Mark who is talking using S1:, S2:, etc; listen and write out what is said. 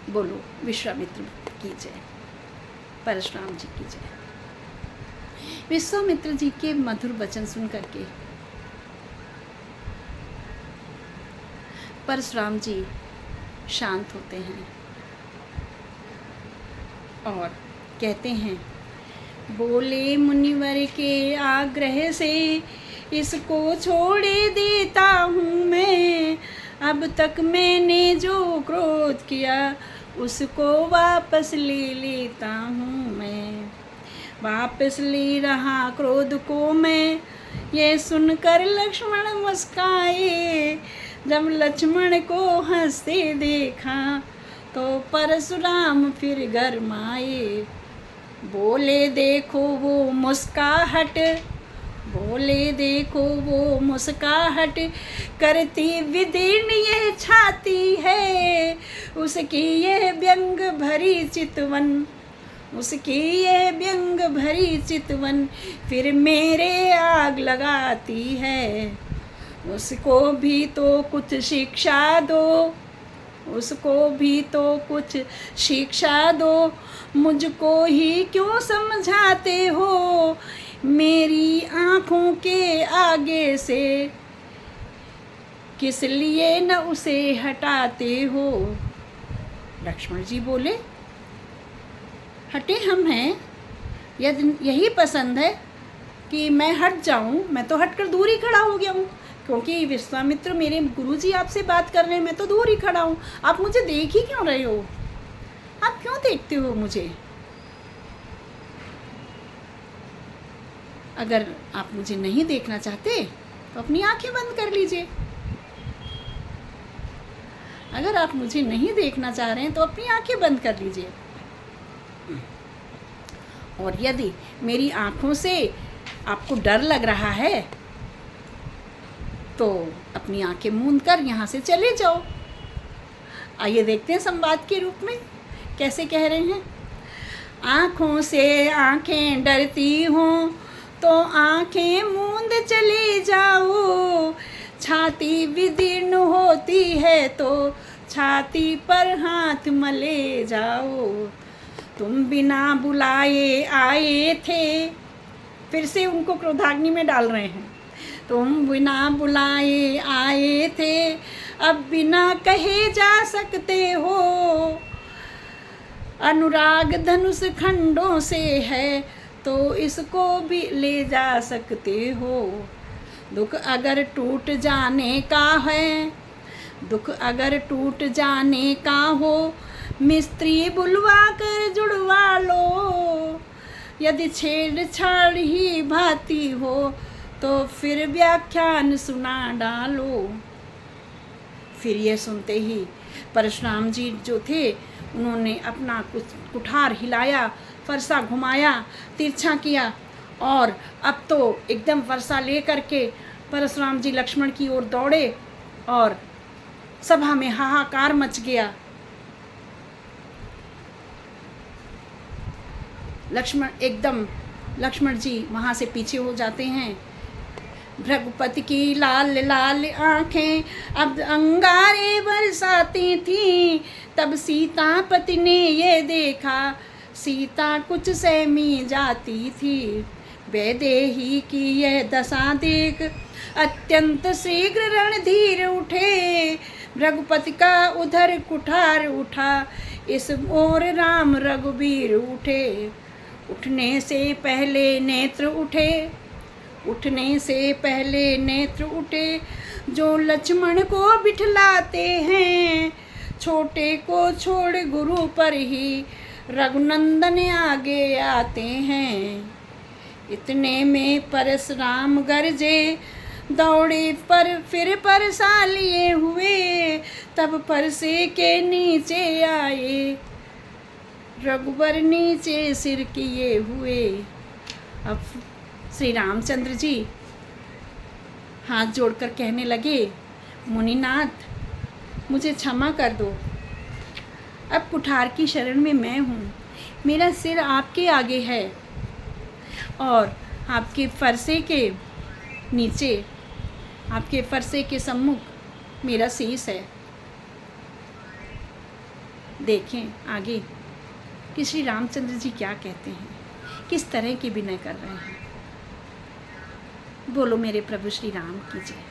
S1: बोलो विश्वामित्र की जय, परशुराम जी की जय। विश्वामित्र जी के मधुर वचन सुन करके परशुराम जी शांत होते हैं और कहते हैं, बोले मुनिवर के आग्रह से इसको छोड़े देता हूँ मैं। अब तक मैंने जो क्रोध किया उसको वापस ले लेता हूँ मैं। वापस ले रहा क्रोध को मैं। ये सुनकर लक्ष्मण मुस्काए। जब लक्ष्मण को हंसते देखा तो परशुराम फिर गरमाए। बोले देखो वो मुस्काहट, बोले देखो वो मुस्काहट, करती विदीर्ण ये छाती है। उसकी ये व्यंग भरी चितवन, उसकी ये व्यंग भरी चितवन, फिर मेरे आग लगाती है। उसको भी तो कुछ शिक्षा दो, उसको भी तो कुछ शिक्षा दो। मुझको ही क्यों समझाते हो, मेरी आँखों के आगे से किस लिए न उसे हटाते हो। लक्ष्मण जी बोले, हटे हम हैं, यदि यही पसंद है कि मैं हट जाऊं, मैं तो हटकर दूर ही खड़ा हो गया हूँ। क्योंकि विश्वामित्र मेरे गुरुजी आपसे बात कर रहे हैं, मैं तो दूर ही खड़ा हूँ। आप मुझे देख ही क्यों रहे हो? आप क्यों देखते हो मुझे? अगर आप मुझे नहीं देखना चाहते तो अपनी आंखें बंद कर लीजिए। अगर आप मुझे नहीं देखना चाह रहे हैं तो अपनी आंखें बंद कर लीजिए। और यदि मेरी आंखों से आपको डर लग रहा है तो अपनी आंखें मूंद कर यहाँ से चले जाओ। आइए देखते हैं संवाद के रूप में कैसे कह रहे हैं। आँखों से आँखें डरती हों तो आँखें मूंद चले जाओ। छाती विदीर्ण होती है तो छाती पर हाथ मले जाओ। तुम बिना बुलाए आए थे, फिर से उनको क्रोधाग्नि में डाल रहे हैं। तुम बिना बुलाए आए थे, अब बिना कहे जा सकते हो। अनुराग धनुष खंडों से है तो इसको भी ले जा सकते हो। दुख अगर टूट जाने का है, दुख अगर टूट जाने का हो, मिस्त्री बुलवा कर जुड़वा लो। यदि छेड़छाड़ ही भाती हो तो फिर व्याख्यान सुना डालो। फिर ये सुनते ही परशुराम जी जो थे उन्होंने अपना कुठार हिलाया, फरसा घुमाया, तिरछा किया और अब तो एकदम फरसा ले करके परशुराम जी लक्ष्मण की ओर दौड़े और सभा में हाहाकार मच गया। लक्ष्मण जी वहाँ से पीछे हो जाते हैं। भृगुपति की लाल लाल आँखें अब अंगारे बरसाती थीं। तब सीतापति ने ये देखा, सीता कुछ सहमी जाती थी। वैदेही की यह दशा देख अत्यंत शीघ्र रणधीर उठे। भृगुपति का उधर कुठार उठा, इस ओर राम रघुवीर उठे। उठने से पहले नेत्र उठे, उठने से पहले नेत्र उठे। जो लक्ष्मण को बिठलाते हैं, छोटे को छोड़ गुरु पर ही रघुनंदन आगे आते हैं। इतने में परशुराम गरजे, दौड़े पर फिर परसा लिए हुए। तब परसे के नीचे आए, रघुवर नीचे सिर किए हुए। अब श्री रामचंद्र जी हाथ जोड़कर कहने लगे, मुनिनाथ मुझे क्षमा कर दो। अब कुठार की शरण में मैं हूँ, मेरा सिर आपके आगे है और आपके फरसे के नीचे, आपके फरसे के सम्मुख मेरा शीश है। देखें आगे कि श्री रामचंद्र जी क्या कहते हैं, किस तरह की विनय कर रहे हैं। बोलो मेरे प्रभु श्री राम की जय।